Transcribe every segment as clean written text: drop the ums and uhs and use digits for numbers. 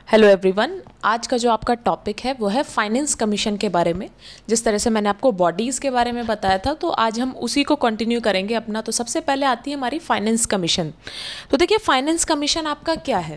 Hello everyone. आज का जो आपका टॉपिक है वो है फाइनेंस कमीशन के बारे में। जिस तरह से मैंने आपको बॉडीज़ के बारे में बताया था तो आज हम उसी को कंटिन्यू करेंगे अपना। तो सबसे पहले आती है हमारी फाइनेंस कमीशन। तो देखिए फाइनेंस कमीशन आपका क्या है।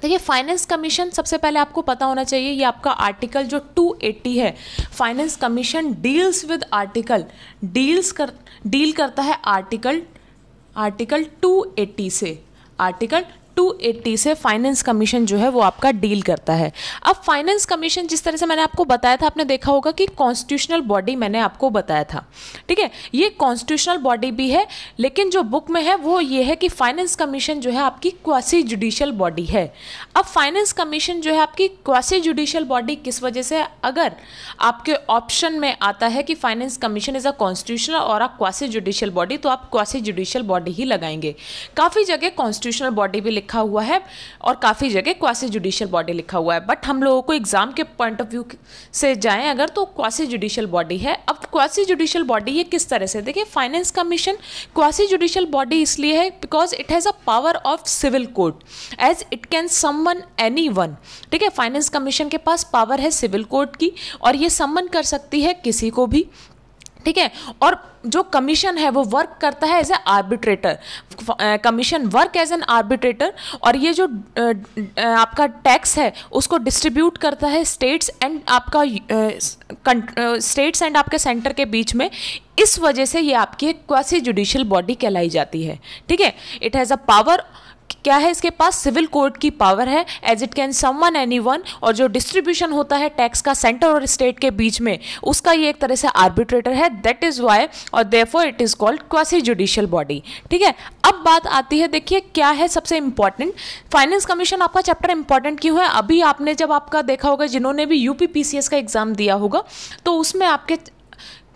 देखिए फाइनेंस कमीशन सबसे पहले आपको पता होना चाहिए, ये आपका आर्टिकल जो 280 है, finance commission deals with article deal करता है आर्टिकल 280 से। आर्टिकल 280 से फाइनेंस कमीशन जो है वो आपका डील करता है। अब फाइनेंस कमीशन जिस तरह से मैंने आपको बताया था, आपने देखा होगा कि कॉन्स्टिट्यूशनल बॉडी मैंने आपको बताया था, ठीक है। ये कॉन्स्टिट्यूशनल बॉडी भी है, लेकिन जो बुक में है वो ये है कि फाइनेंस कमीशन जो है आपकी क्वासी जुडिशियल बॉडी है। अब फाइनेंस कमीशन जो है आपकी क्वासी जुडिशियल बॉडी किस वजह से, अगर आपके ऑप्शन में आता है कि finance commission is a constitutional और अ क्वासी जुडिशियल बॉडी, तो आप क्वासी जुडिशियल बॉडी ही लगाएंगे। काफ़ी जगह कॉन्स्टिट्यूशनल बॉडी भी लिखा हुआ है और काफ़ी जगह क्वासी जुडिशियल बॉडी लिखा हुआ है, बट हम लोगों को एग्जाम के पॉइंट ऑफ व्यू से जाएं अगर तो क्वासी जुडिशियल बॉडी है। अब क्वासी जुडिशियल बॉडी ये किस तरह से, देखिए finance commission quasi judicial body इसलिए है because it has a power of civil court as it can summon any one, ठीक है। फाइनेंस कमीशन के पास पावर है सिविल कोर्ट की और ये समन कर सकती है किसी को भी, ठीक है। और जो कमीशन है वो वर्क करता है as a arbitrator. Commission work as an arbitrator और ये जो आपका टैक्स है उसको डिस्ट्रीब्यूट करता है स्टेट्स एंड आपके सेंटर के बीच में। इस वजह से ये आपकी एक क्वासी जुडिशियल बॉडी कहलाई जाती है, ठीक है। इट हैज़ अ पावर, क्या है इसके पास, सिविल कोर्ट की पावर है as it can summon anyone. और जो डिस्ट्रीब्यूशन होता है टैक्स का सेंटर और स्टेट के बीच में, उसका ये एक तरह से आर्बिट्रेटर है। दैट इज वाई और therefore it is called quasi judicial body, ठीक है। अब बात आती है, देखिए क्या है सबसे इंपॉर्टेंट, फाइनेंस कमीशन आपका चैप्टर इंपॉर्टेंट क्यों है। अभी आपने जब आपका देखा होगा, जिन्होंने भी यूपीपीसीएस का एग्जाम दिया होगा, तो उसमें आपके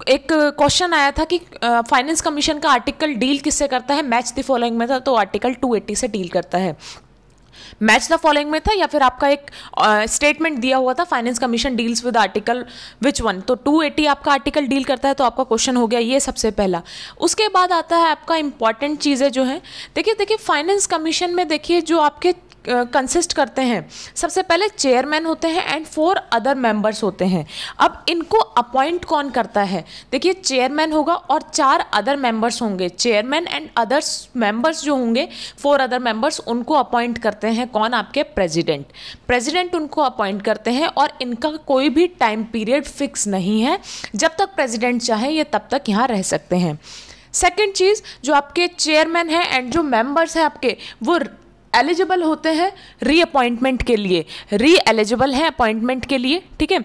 एक क्वेश्चन आया था कि फाइनेंस कमीशन का आर्टिकल डील किससे करता है, मैच द फॉलोइंग में था, तो आर्टिकल 280 से डील करता है। मैच द फॉलोइंग में था या फिर आपका एक स्टेटमेंट दिया हुआ था finance commission deals with article which one, तो 280 आपका आर्टिकल डील करता है, तो आपका क्वेश्चन हो गया ये सबसे पहला। उसके बाद आता है आपका इंपॉर्टेंट चीज़ें जो हैं, देखिए फाइनेंस कमीशन में देखिए जो आपके कंसिस्ट करते हैं, सबसे पहले चेयरमैन होते हैं एंड 4 अदर मेंबर्स होते हैं। अब इनको अपॉइंट कौन करता है, देखिए चेयरमैन होगा और 4 अदर मेंबर्स होंगे। चेयरमैन एंड अदर्स मेंबर्स जो होंगे 4 अदर मेंबर्स, उनको अपॉइंट करते हैं कौन, आपके प्रेसिडेंट उनको अपॉइंट करते हैं। और इनका कोई भी टाइम पीरियड फिक्स नहीं है, जब तक प्रेसिडेंट चाहे ये तब तक यहाँ रह सकते हैं। सेकेंड चीज़, जो आपके चेयरमैन हैं एंड जो मेंबर्स हैं आपके, वो एलिजिबल होते हैं रीअपॉइंटमेंट के लिए, एलिजिबल हैं अपॉइंटमेंट के लिए, ठीक है,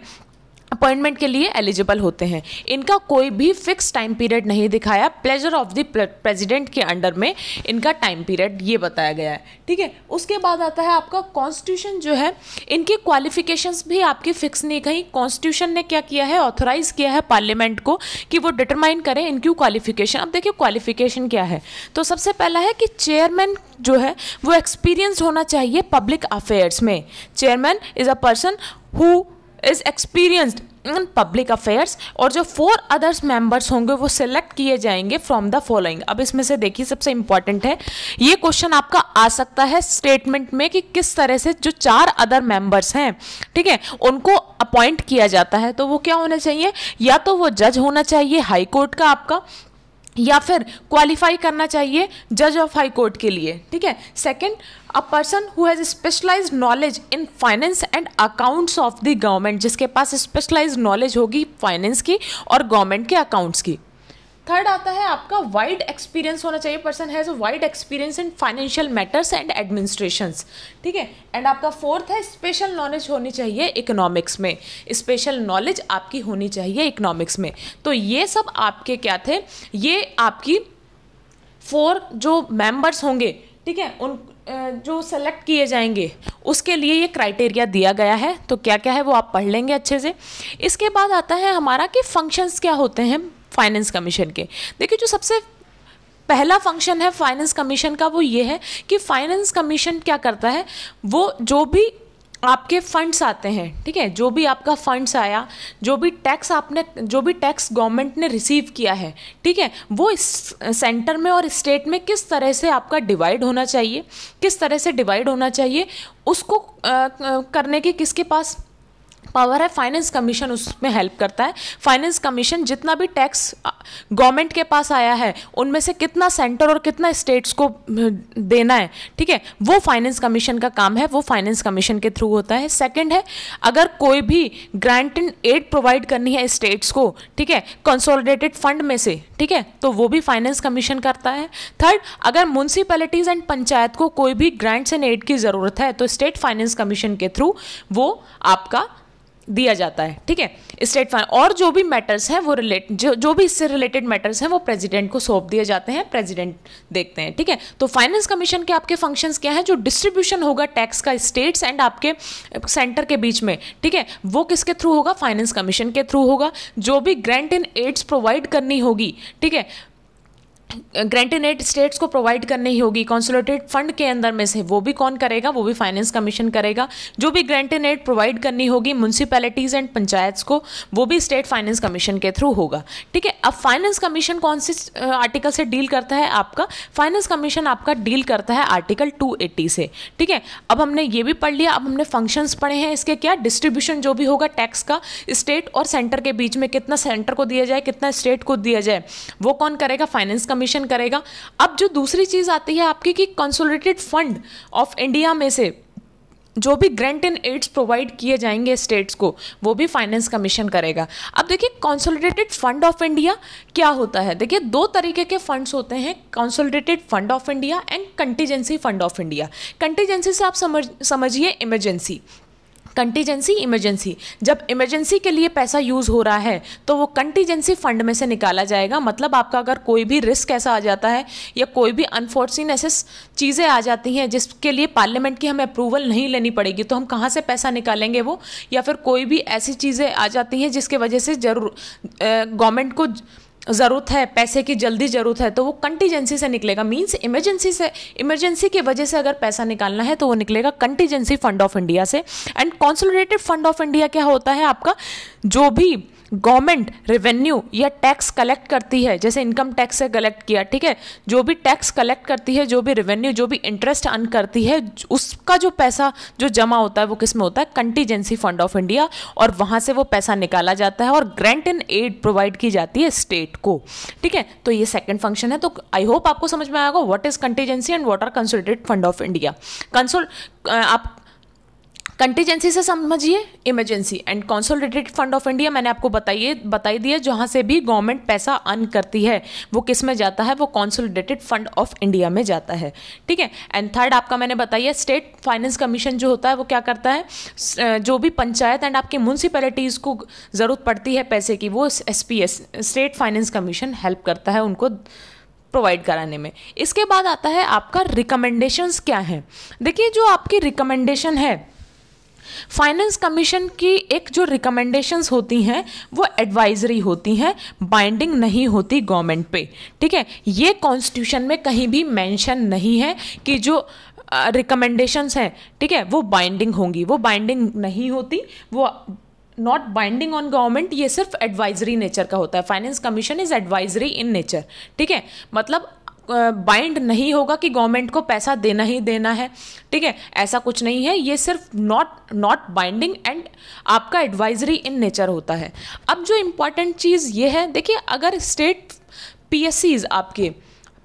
अपॉइंटमेंट के लिए एलिजिबल होते हैं। इनका कोई भी फिक्स टाइम पीरियड नहीं दिखाया, प्लेजर ऑफ द प्रेसिडेंट के अंडर में इनका टाइम पीरियड ये बताया गया है, ठीक है। उसके बाद आता है आपका कॉन्स्टिट्यूशन जो है, इनकी क्वालिफिकेशंस भी आपकी फिक्स नहीं कहीं। कॉन्स्टिट्यूशन ने क्या किया है, ऑथोराइज किया है पार्लियामेंट को कि वो डिटरमाइन करें इनकी क्वालिफिकेशन। अब देखिए क्वालिफिकेशन क्या है, तो सबसे पहला है कि चेयरमैन जो है वो एक्सपीरियंस होना चाहिए पब्लिक अफेयर्स में। Chairman is a person who is experienced in public affairs. और जो 4 अदर्स मेंबर्स होंगे वो सिलेक्ट किए जाएंगे फ्रॉम द फॉलोइंग। अब इसमें से देखिए सबसे इंपॉर्टेंट है, ये क्वेश्चन आपका आ सकता है स्टेटमेंट में कि किस तरह से जो 4 अदर मेंबर्स हैं, ठीक है, उनको अपॉइंट किया जाता है। तो वो क्या होना चाहिए, या तो वो जज होना चाहिए हाई कोर्ट का आपका, या फिर क्वालिफाई करना चाहिए जज ऑफ हाई कोर्ट के लिए, ठीक है। Second, a person who has specialised knowledge in finance and accounts of the government, जिसके पास स्पेशलाइज्ड नॉलेज होगी फाइनेंस की और गवर्नमेंट के अकाउंट्स की। थर्ड आता है आपका वाइड एक्सपीरियंस होना चाहिए, person has wide experience in financial matters and administrations, ठीक है। एंड आपका फोर्थ है स्पेशल नॉलेज होनी चाहिए इकोनॉमिक्स में, स्पेशल नॉलेज आपकी होनी चाहिए इकोनॉमिक्स में। तो ये सब आपके क्या थे, ये आपकी 4 जो मेंबर्स होंगे, ठीक है, उन जो सेलेक्ट किए जाएंगे उसके लिए ये क्राइटेरिया दिया गया है। तो क्या क्या है वो आप पढ़ लेंगे अच्छे से। इसके बाद आता है हमारा कि फंक्शंस क्या होते हैं फाइनेंस कमीशन के। देखिए जो सबसे पहला फंक्शन है फाइनेंस कमीशन का वो ये है कि फाइनेंस कमीशन क्या करता है, वो जो भी आपके फंड्स आते हैं, ठीक है, जो भी आपका फंड्स आया, जो भी टैक्स गवर्नमेंट ने रिसीव किया है, ठीक है, वो सेंटर में और स्टेट में किस तरह से आपका डिवाइड होना चाहिए, किस तरह से डिवाइड होना चाहिए, उसको करने की किसके पास पावर है? फाइनेंस कमीशन उसमें हेल्प करता है। फाइनेंस कमीशन जितना भी टैक्स गवर्नमेंट के पास आया है उनमें से कितना सेंटर और कितना स्टेट्स को देना है, ठीक है, वो फाइनेंस कमीशन का काम है, वो फाइनेंस कमीशन के थ्रू होता है। सेकंड है, अगर कोई भी ग्रांट एंड एड प्रोवाइड करनी है स्टेट्स को, ठीक है, कंसोलिडेटेड फंड में से, ठीक है, तो वो भी फाइनेंस कमीशन करता है। थर्ड, अगर म्युनिसिपैलिटीज एंड पंचायत को कोई भी ग्रांट्स एंड एड की ज़रूरत है तो स्टेट फाइनेंस कमीशन के थ्रू वो आपका दिया जाता है, ठीक है, स्टेट फाइनेंस। और जो भी मैटर्स हैं वो जो भी इससे रिलेटेड मैटर्स हैं वो प्रेसिडेंट को सौंप दिए जाते हैं, प्रेसिडेंट देखते हैं, ठीक है। तो फाइनेंस कमीशन के आपके फंक्शंस क्या हैं? जो डिस्ट्रीब्यूशन होगा टैक्स का स्टेट्स एंड आपके सेंटर के बीच में, ठीक है, वो किसके थ्रू होगा? फाइनेंस कमीशन के थ्रू होगा। जो भी ग्रांट एंड एड्स प्रोवाइड करनी होगी, ठीक है, ग्रांट एंड एड स्टेट्स को प्रोवाइड करनी होगी कंसोलिडेटेड फंड के अंदर में से, वो भी कौन करेगा? वो भी फाइनेंस कमीशन करेगा। जो भी ग्रांट एंड एड प्रोवाइड करनी होगी म्युनिसिपैलिटीज एंड पंचायत्स को, वो भी स्टेट फाइनेंस कमीशन के थ्रू होगा, ठीक है। अब फाइनेंस कमीशन कौन से आर्टिकल से डील करता है? आपका फाइनेंस कमीशन आपका डील करता है आर्टिकल 280 से, ठीक है। अब हमने ये भी पढ़ लिया, अब हमने फंक्शंस पढ़े हैं इसके, क्या डिस्ट्रीब्यूशन जो भी होगा टैक्स का स्टेट और सेंटर के बीच में, कितना सेंटर को दिया जाए कितना स्टेट को दिया जाए, वो कौन करेगा? फाइनेंस कमीशन करेगा। अब जो दूसरी चीज आती है आपकी कि कंसोलिडेटेड फंड ऑफ इंडिया में से जो भी ग्रांट एंड एड्स प्रोवाइड किए जाएंगे स्टेट्स को, वो भी फाइनेंस कमीशन करेगा। अब देखिए कंसोलिडेटेड फंड ऑफ इंडिया क्या होता है? देखिए दो तरीके के फंड्स होते हैं, consolidated fund of India and contingency fund of India. Contingency से आप समझिए इमरजेंसी, कंटीजेंसी इमरजेंसी, जब इमरजेंसी के लिए पैसा यूज़ हो रहा है तो वो कंटीजेंसी फंड में से निकाला जाएगा। मतलब आपका अगर कोई भी रिस्क ऐसा आ जाता है या कोई भी अनफॉर्चुनेट ऐसे चीज़ें आ जाती हैं जिसके लिए पार्लियामेंट की हमें अप्रूवल नहीं लेनी पड़ेगी, तो हम कहाँ से पैसा निकालेंगे वो, या फिर कोई भी ऐसी चीज़ें आ जाती हैं जिसके वजह से जरूर गवर्नमेंट को ज़रूरत है पैसे की, जल्दी ज़रूरत है, तो वो कंटीजेंसी से निकलेगा। मींस इमरजेंसी से, इमरजेंसी की वजह से अगर पैसा निकालना है तो वो निकलेगा कंटीजेंसी फंड ऑफ इंडिया से। And consolidated fund of India क्या होता है आपका? जो भी गवर्नमेंट रेवेन्यू या टैक्स कलेक्ट करती है, जैसे इनकम टैक्स से कलेक्ट किया, ठीक है, जो भी टैक्स कलेक्ट करती है, जो भी रेवेन्यू, जो भी इंटरेस्ट अर्न करती है, उसका जो पैसा जो जमा होता है वो किस में होता है? कंटीजेंसी फंड ऑफ इंडिया, और वहाँ से वो पैसा निकाला जाता है और ग्रांट एंड एड प्रोवाइड की जाती है स्टेट को, ठीक है। तो ये सेकंड फंक्शन है। तो आई होप आपको समझ में आएगा what is contingency and what are consolidated fund of India. आप कंटीजेंसी से समझिए emergency, and consolidated fund of India मैंने आपको बताई दिया, जहाँ से भी गवर्नमेंट पैसा अर्न करती है वो किस में जाता है? वो कंसोलिडेटेड फंड ऑफ इंडिया में जाता है, ठीक है। एंड थर्ड आपका मैंने बताइए स्टेट फाइनेंस कमीशन जो होता है वो क्या करता है? जो भी पंचायत एंड आपकी म्युनिसिपैलिटीज़ को ज़रूरत पड़ती है पैसे की, वो SPS state finance commission help करता है उनको प्रोवाइड कराने में। इसके बाद आता है आपका रिकमेंडेशंस क्या है। देखिए जो आपकी रिकमेंडेशन है फाइनेंस कमीशन की, एक जो रिकमेंडेशंस होती हैं वो एडवाइजरी होती हैं, बाइंडिंग नहीं होती गवर्नमेंट पे, ठीक है। ये कॉन्स्टिट्यूशन में कहीं भी मेंशन नहीं है कि जो रिकमेंडेशंस हैं, ठीक है, वो बाइंडिंग होंगी, वो बाइंडिंग नहीं होती, वो नॉट बाइंडिंग ऑन गवर्नमेंट, ये सिर्फ एडवाइजरी नेचर का होता है। Finance commission is advisory in nature, ठीक है, मतलब बाइंड नहीं होगा कि गवर्नमेंट को पैसा देना ही देना है, ठीक है, ऐसा कुछ नहीं है। ये सिर्फ नॉट बाइंडिंग एंड आपका एडवाइजरी इन नेचर होता है। अब जो इम्पॉर्टेंट चीज़ ये है, देखिए अगर स्टेट PSCs आपके,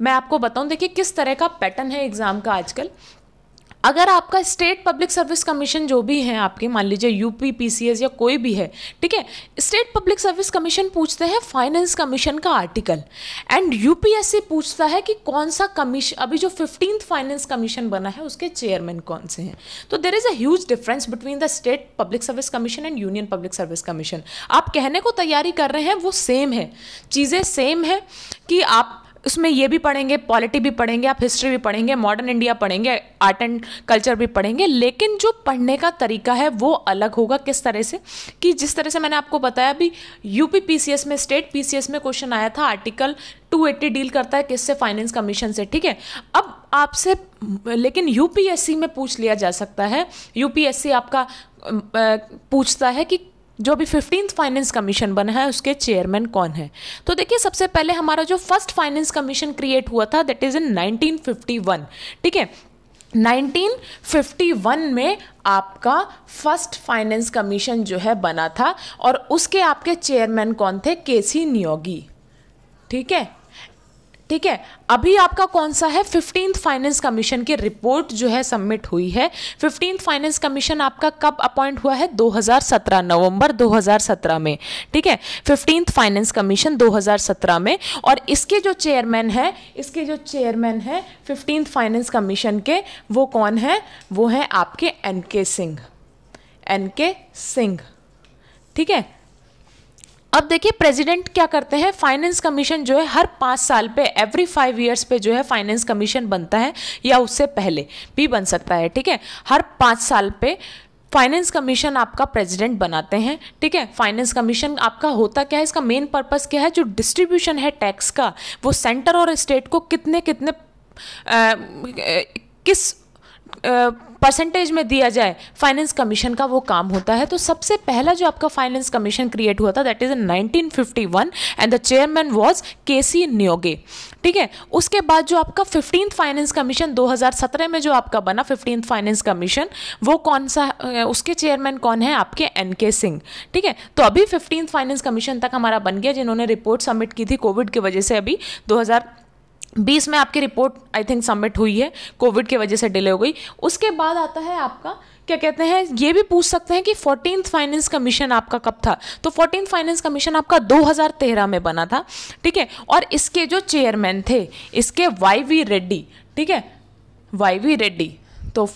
मैं आपको बताऊं, देखिए किस तरह का पैटर्न है एग्जाम का आजकल। अगर आपका स्टेट पब्लिक सर्विस कमीशन जो भी है आपके, मान लीजिए UP PCS या कोई भी है, ठीक है, स्टेट पब्लिक सर्विस कमीशन पूछते हैं फाइनेंस कमीशन का आर्टिकल, एंड UPSC पूछता है कि कौन सा कमीशन, अभी जो 15th फाइनेंस कमीशन बना है उसके चेयरमैन कौन से हैं। तो there is a huge difference between the state public service commission and union public service commission. आप कहने को तैयारी कर रहे हैं वो सेम है, चीज़ें सेम है कि आप उसमें ये भी पढ़ेंगे, पॉलिटी भी पढ़ेंगे, आप हिस्ट्री भी पढ़ेंगे, मॉडर्न इंडिया पढ़ेंगे, आर्ट एंड कल्चर भी पढ़ेंगे, लेकिन जो पढ़ने का तरीका है वो अलग होगा। किस तरह से कि जिस तरह से मैंने आपको बताया अभी UP PCS में, स्टेट PCS में क्वेश्चन आया था, आर्टिकल 280 डील करता है किससे? फाइनेंस कमीशन से, ठीक है। अब आपसे, लेकिन यूपीएससी में पूछ लिया जा सकता है। यूपीएससी आपका पूछता है कि जो भी 15th फाइनेंस कमीशन बना है उसके चेयरमैन कौन है। तो देखिए सबसे पहले हमारा जो फर्स्ट फाइनेंस कमीशन क्रिएट हुआ था दैट इज इन 1951, ठीक है। 1951 में आपका फर्स्ट फाइनेंस कमीशन जो है बना था और उसके आपके चेयरमैन कौन थे, केसी नियोगी, ठीक है, ठीक है। अभी आपका कौन सा है, 15th फाइनेंस कमीशन की रिपोर्ट जो है सबमिट हुई है। 15th फाइनेंस कमीशन आपका कब अपॉइंट हुआ है, 2017, नवंबर 2017 में, ठीक है। 15th फाइनेंस कमीशन 2017 में, और इसके जो चेयरमैन है, 15th फाइनेंस कमीशन के, वो कौन है, वो है आपके एनके सिंह, ठीक है। अब देखिए प्रेसिडेंट क्या करते हैं, फाइनेंस कमीशन जो है हर 5 साल पे, एवरी 5 ईयर्स पे जो है फाइनेंस कमीशन बनता है, या उससे पहले भी बन सकता है, ठीक है। हर 5 साल पे फाइनेंस कमीशन आपका प्रेसिडेंट बनाते हैं, ठीक है। फाइनेंस कमीशन आपका होता क्या है, इसका मेन पर्पस क्या है, जो डिस्ट्रीब्यूशन है टैक्स का, वो सेंटर और स्टेट को किस परसेंटेज में दिया जाए, फाइनेंस कमीशन का वो काम होता है। तो सबसे पहला जो आपका फाइनेंस कमीशन क्रिएट हुआ था that is in 1951 and the chairman was KC Neogy, ठीक है। उसके बाद जो आपका 15th फाइनेंस कमीशन 2017 में जो आपका बना 15th फाइनेंस कमीशन, वो कौन सा, उसके चेयरमैन कौन है, आपके एनके सिंह, ठीक है। तो अभी 15th फाइनेंस कमीशन तक हमारा बन गया, जिन्होंने रिपोर्ट सबमिट की थी कोविड की वजह से। अभी 2020 में आपकी रिपोर्ट आई थिंक सबमिट हुई है, कोविड की वजह से डिले हो गई। उसके बाद आता है आपका क्या कहते हैं, ये भी पूछ सकते हैं कि 14th फाइनेंस कमीशन आपका कब था। तो 14th फाइनेंस कमीशन आपका 2013 में बना था, ठीक है। और इसके जो चेयरमैन थे, इसके वाई.वी. रेड्डी, ठीक है, वाई.वी. रेड्डी। तो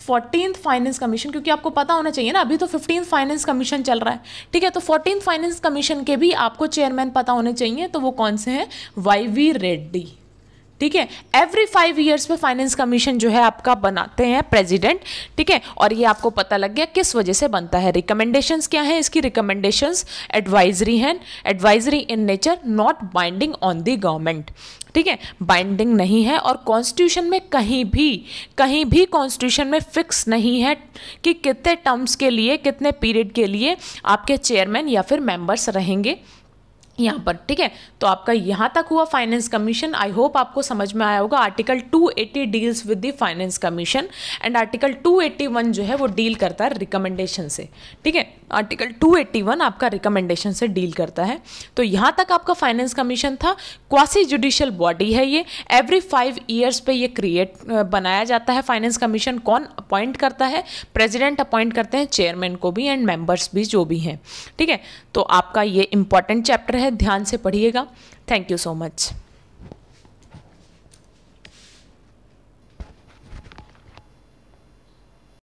14th फाइनेंस कमीशन, क्योंकि आपको पता होना चाहिए ना, अभी तो 15th फाइनेंस कमीशन चल रहा है, ठीक है। तो 14th फाइनेंस कमीशन के भी आपको चेयरमैन पता होने चाहिए, तो वो कौन से हैं, वाई.वी. रेड्डी, ठीक है। एवरी 5 ईयर्स पे फाइनेंस कमीशन जो है आपका बनाते हैं प्रेसिडेंट, ठीक है। और ये आपको पता लग गया किस वजह से बनता है। रिकमेंडेशंस क्या है इसकी, रिकमेंडेशंस एडवाइजरी हैं, advisory in nature, not binding on the government, ठीक है, बाइंडिंग नहीं है। और कॉन्स्टिट्यूशन में कहीं भी कॉन्स्टिट्यूशन में फिक्स नहीं है कि कितने टर्म्स के लिए, कितने पीरियड के लिए आपके चेयरमैन या फिर मेंबर्स रहेंगे यहाँ पर, ठीक है। तो आपका यहाँ तक हुआ फाइनेंस कमीशन। आई होप आपको समझ में आया होगा। Article 280 deals with the finance commission and article 281 जो है वो डील करता है रिकमेंडेशन से, ठीक है। आर्टिकल 281 आपका रिकमेंडेशन से डील करता है। तो यहाँ तक आपका फाइनेंस कमीशन था। क्वासी जुडिशियल बॉडी है ये, एवरी 5 ईयर्स पे ये बनाया जाता है फाइनेंस कमीशन। कौन अपॉइंट करता है, प्रेसिडेंट अपॉइंट करते हैं, चेयरमैन को भी एंड मेंबर्स भी जो भी हैं, ठीक है। तो आपका ये इंपॉर्टेंट चैप्टर है, ध्यान से पढ़िएगा। Thank you so much.